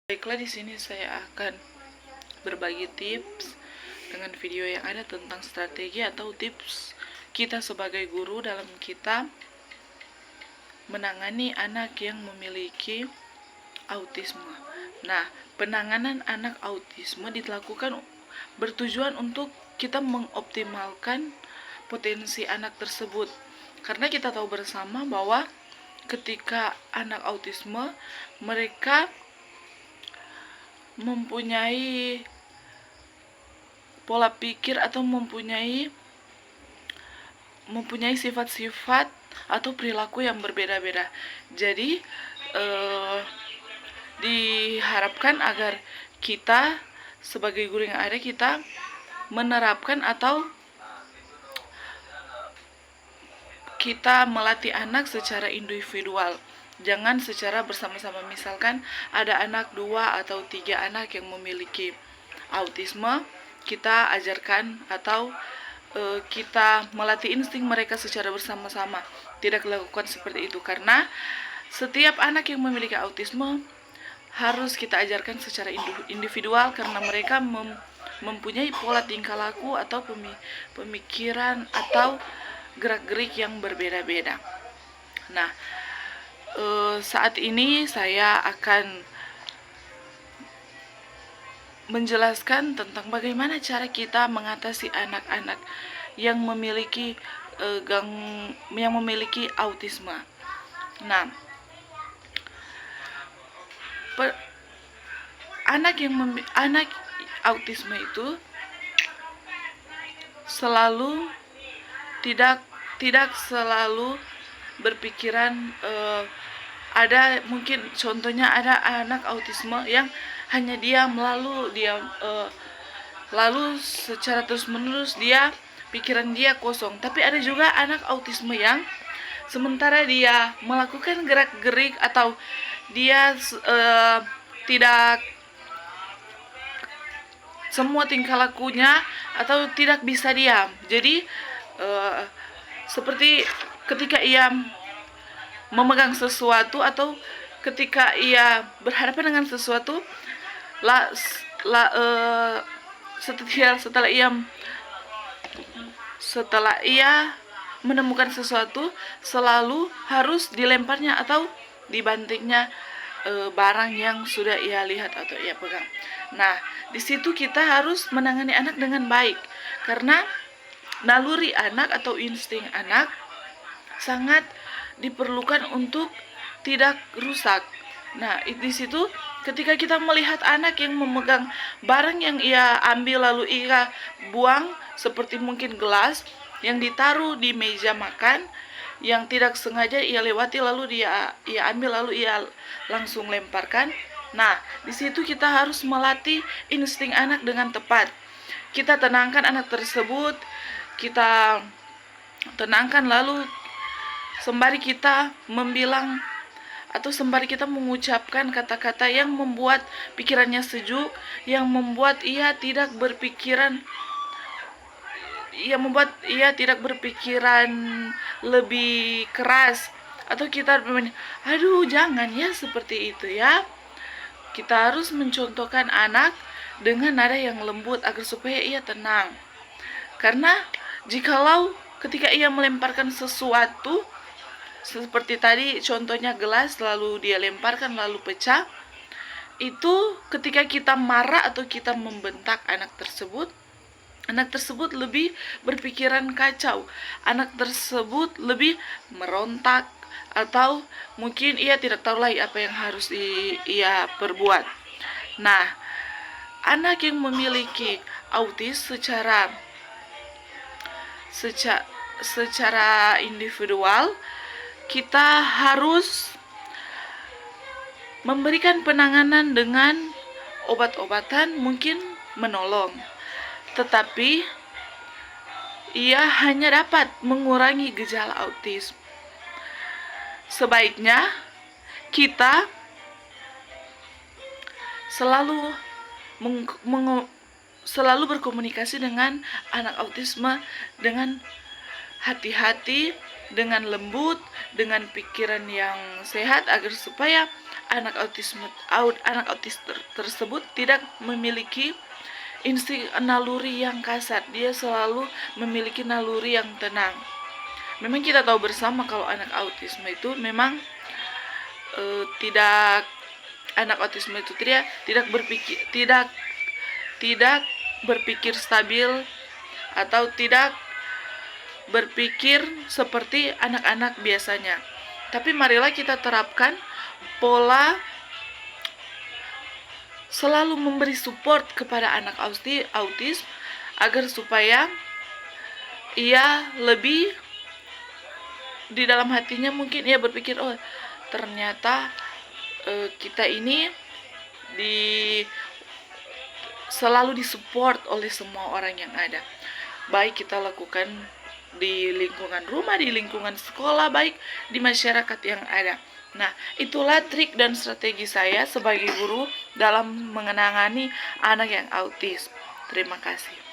Baiklah, di sini saya akan berbagi tips dengan video yang ada tentang strategi atau tips kita sebagai guru dalam kita menangani anak yang memiliki autisme. Nah, penanganan anak autisme dilakukan bertujuan untuk kita mengoptimalkan potensi anak tersebut. Karena kita tahu bersama bahwa ketika anak autisme, mereka mempunyai pola pikir atau mempunyai sifat-sifat atau perilaku yang berbeda-beda. Jadi diharapkan agar kita sebagai guru yang ada, kita menerapkan atau kita melatih anak secara individual, jangan secara bersama-sama. Misalkan ada anak 2 atau 3 anak yang memiliki autisme, kita ajarkan atau kita melatih insting mereka secara bersama-sama. Tidak lakukan seperti itu, karena setiap anak yang memiliki autisme harus kita ajarkan secara individual, karena mereka mempunyai pola tingkah laku atau pemikiran atau gerak-gerik yang berbeda-beda. Nah, saat ini saya akan menjelaskan tentang bagaimana cara kita mengatasi anak-anak yang memiliki autisme. Nah, anak autisme itu selalu tidak selalu berpikiran, ada mungkin contohnya ada anak autisme yang hanya diam, lalu secara terus-menerus pikiran dia kosong. Tapi ada juga anak autisme yang sementara dia melakukan gerak-gerik atau dia tidak semua tingkah lakunya atau tidak bisa diam. Jadi seperti ketika ia memegang sesuatu atau ketika ia berhadapan dengan sesuatu, setelah ia menemukan sesuatu, selalu harus dilemparnya atau dibantingnya barang yang sudah ia lihat atau ia pegang. Nah, di situ kita harus menangani anak dengan baik, karena naluri anak atau insting anak sangat diperlukan untuk tidak rusak. Nah, di situ ketika kita melihat anak yang memegang barang yang ia ambil lalu ia buang, seperti mungkin gelas yang ditaruh di meja makan yang tidak sengaja ia lewati, lalu ia ambil lalu ia langsung lemparkan. Nah, di situ kita harus melatih insting anak dengan tepat. Kita tenangkan anak tersebut, kita tenangkan, lalu sembari kita membilang atau sembari kita mengucapkan kata-kata yang membuat pikirannya sejuk, yang membuat ia tidak berpikiran lebih keras, atau kita aduh jangan ya seperti itu ya. Kita harus mencontohkan anak dengan nada yang lembut agar supaya ia tenang. Karena jikalau ketika ia melemparkan sesuatu, seperti tadi contohnya gelas, lalu dia lemparkan lalu pecah, itu ketika kita marah atau kita membentak anak tersebut lebih berpikiran kacau, anak tersebut lebih merontak, atau mungkin ia tidak tahu lagi apa yang harus ia perbuat. Nah, anak yang memiliki autis secara individual, kita harus memberikan penanganan dengan obat-obatan mungkin menolong, tetapi ia hanya dapat mengurangi gejala autisme. Sebaiknya kita selalu berkomunikasi dengan anak autisme dengan hati-hati, dengan lembut, dengan pikiran yang sehat, agar supaya anak autis tersebut tidak memiliki insting naluri yang kasar. Dia selalu memiliki naluri yang tenang. Memang kita tahu bersama kalau anak autisme itu memang anak autisme itu tidak berpikir stabil atau tidak berpikir seperti anak-anak biasanya. Tapi marilah kita terapkan pola selalu memberi support kepada anak autis agar supaya ia lebih di dalam hatinya mungkin ia berpikir, oh ternyata kita ini selalu disupport oleh semua orang yang ada, baik kita lakukan di lingkungan rumah, di lingkungan sekolah, baik di masyarakat yang ada. Nah, itulah trik dan strategi saya sebagai guru dalam mengenangani anak yang autis. Terima kasih.